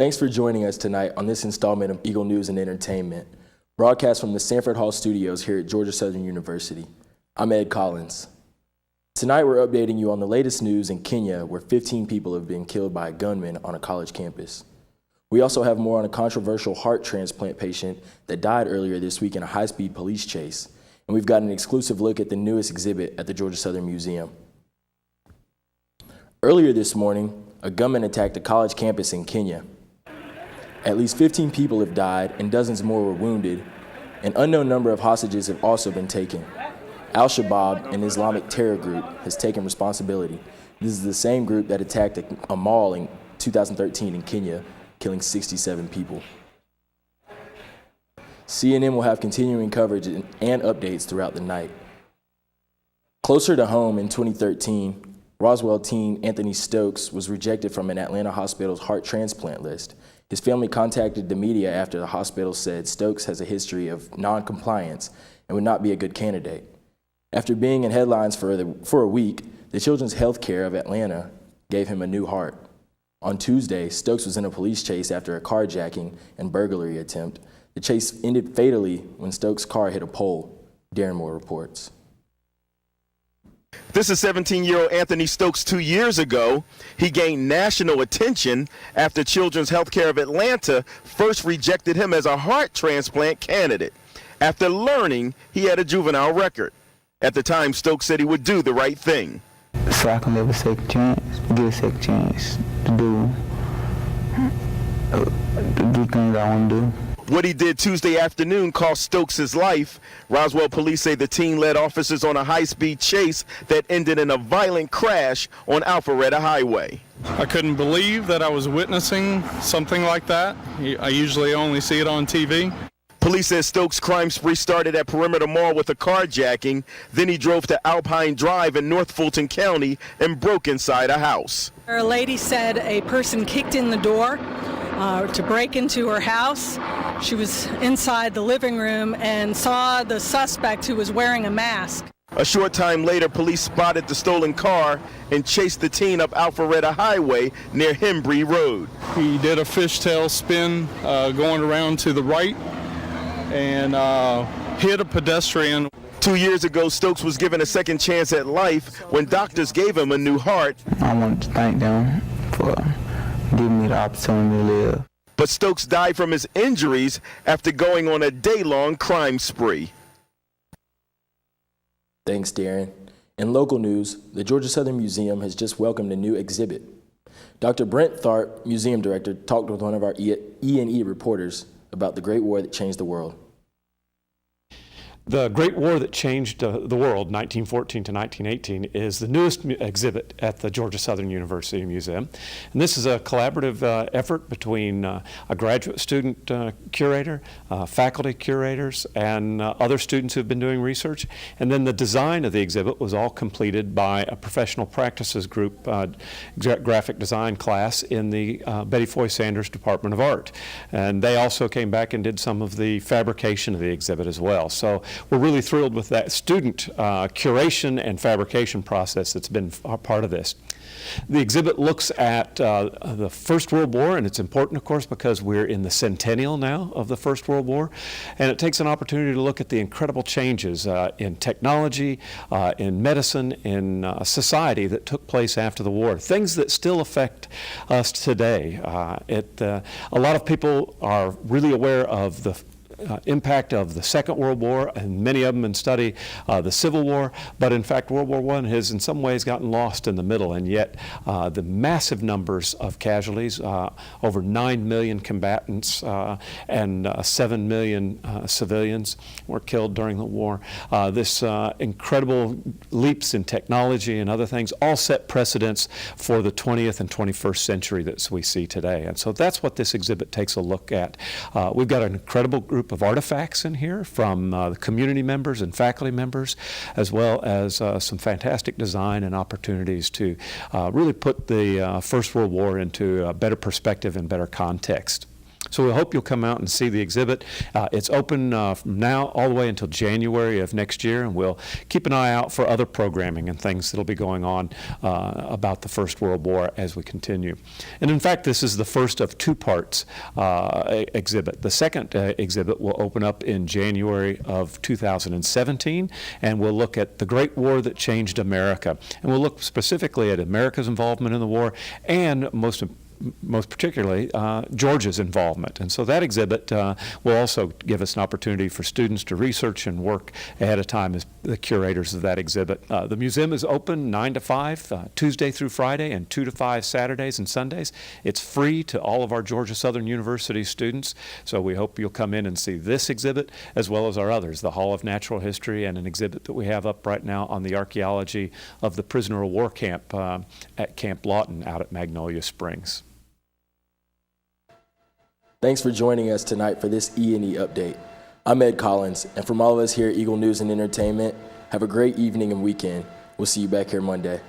Thanks for joining us tonight on this installment of Eagle News and Entertainment, broadcast from the Sanford Hall Studios here at Georgia Southern University. I'm Ed Collins. Tonight we're updating you on the latest news in Kenya, where 15 people have been killed by a gunman on a college campus. We also have more on a controversial heart transplant patient that died earlier this week in a high-speed police chase. And we've got an exclusive look at the newest exhibit at the Georgia Southern Museum. Earlier this morning, a gunman attacked a college campus in Kenya. At least 15 people have died and dozens more were wounded. An unknown number of hostages have also been taken. Al-Shabaab, an Islamic terror group, has taken responsibility. This is the same group that attacked a mall in 2013 in Kenya, killing 67 people. CNN will have continuing coverage and updates throughout the night. Closer to home in 2013, Roswell teen Anthony Stokes was rejected from an Atlanta hospital's heart transplant list. His family contacted the media after the hospital said Stokes has a history of non-compliance and would not be a good candidate. After being in headlines for a week, the Children's Healthcare of Atlanta gave him a new heart. On Tuesday, Stokes was in a police chase after a carjacking and burglary attempt. The chase ended fatally when Stokes' car hit a pole. Darren Moore reports. This is 17-year-old Anthony Stokes. 2 years ago, he gained national attention after Children's Healthcare of Atlanta first rejected him as a heart transplant candidate after learning he had a juvenile record. At the time, Stokes said he would do the right thing. So I can live a second chance, get a second chance to do things I want to do. What he did Tuesday afternoon cost Stokes his life. Roswell police say the teen led officers on a high-speed chase that ended in a violent crash on Alpharetta Highway. I couldn't believe that I was witnessing something like that. I usually only see it on TV. Police says Stokes' crime spree started at Perimeter Mall with a carjacking. Then he drove to Alpine Drive in North Fulton County and broke inside a house. A lady said a person kicked in the door to break into her house. She was inside the living room and saw the suspect, who was wearing a mask. A short time later, police spotted the stolen car and chased the teen up Alpharetta Highway near Hembree Road. He did a fishtail spin going around to the right and hit a pedestrian. 2 years ago, Stokes was given a second chance at life when doctors gave him a new heart. I want to thank them for giving me the opportunity to live. But Stokes died from his injuries after going on a day-long crime spree. Thanks, Darren. In local news, the Georgia Southern Museum has just welcomed a new exhibit. Dr. Brent Tharp, museum director, talked with one of our E&E reporters about the Great War that changed the world. The Great War that changed the world, 1914 to 1918, is the newest exhibit at the Georgia Southern University Museum. And this is a collaborative effort between a graduate student curator, faculty curators, and other students who've been doing research. And then the design of the exhibit was all completed by a professional practices group graphic design class in the Betty Foy Sanders Department of Art. And they also came back and did some of the fabrication of the exhibit as well. So we're really thrilled with that student curation and fabrication process that's been a part of this. The exhibit looks at the First World War, and it's important, of course, because we're in the centennial now of the First World War, and it takes an opportunity to look at the incredible changes in technology, in medicine, in society that took place after the war, things that still affect us today. A lot of people are really aware of the impact of the Second World War, and many of them study the Civil War, but in fact World War I has in some ways gotten lost in the middle, and yet the massive numbers of casualties, over 9 million combatants and 7 million civilians were killed during the war. This incredible leaps in technology and other things all set precedents for the 20th and 21st century that we see today, and so that's what this exhibit takes a look at. We've got an incredible group of artifacts in here from the community members and faculty members, as well as some fantastic design and opportunities to really put the First World War into a better perspective and better context. So we hope you'll come out and see the exhibit. It's open from now all the way until January of next year, and we'll keep an eye out for other programming and things that'll be going on about the First World War as we continue. And in fact, this is the first of two parts exhibit. The second exhibit will open up in January of 2017, and we'll look at the Great War that changed America. And we'll look specifically at America's involvement in the war and most particularly Georgia's involvement. And so that exhibit will also give us an opportunity for students to research and work ahead of time as the curators of that exhibit. The museum is open 9 to 5, Tuesday through Friday, and 2 to 5 Saturdays and Sundays. It's free to all of our Georgia Southern University students, so we hope you'll come in and see this exhibit as well as our others, the Hall of Natural History and an exhibit that we have up right now on the archaeology of the prisoner of war camp at Camp Lawton out at Magnolia Springs. Thanks for joining us tonight for this E&E update. I'm Ed Collins, and from all of us here at Eagle News and Entertainment, have a great evening and weekend. We'll see you back here Monday.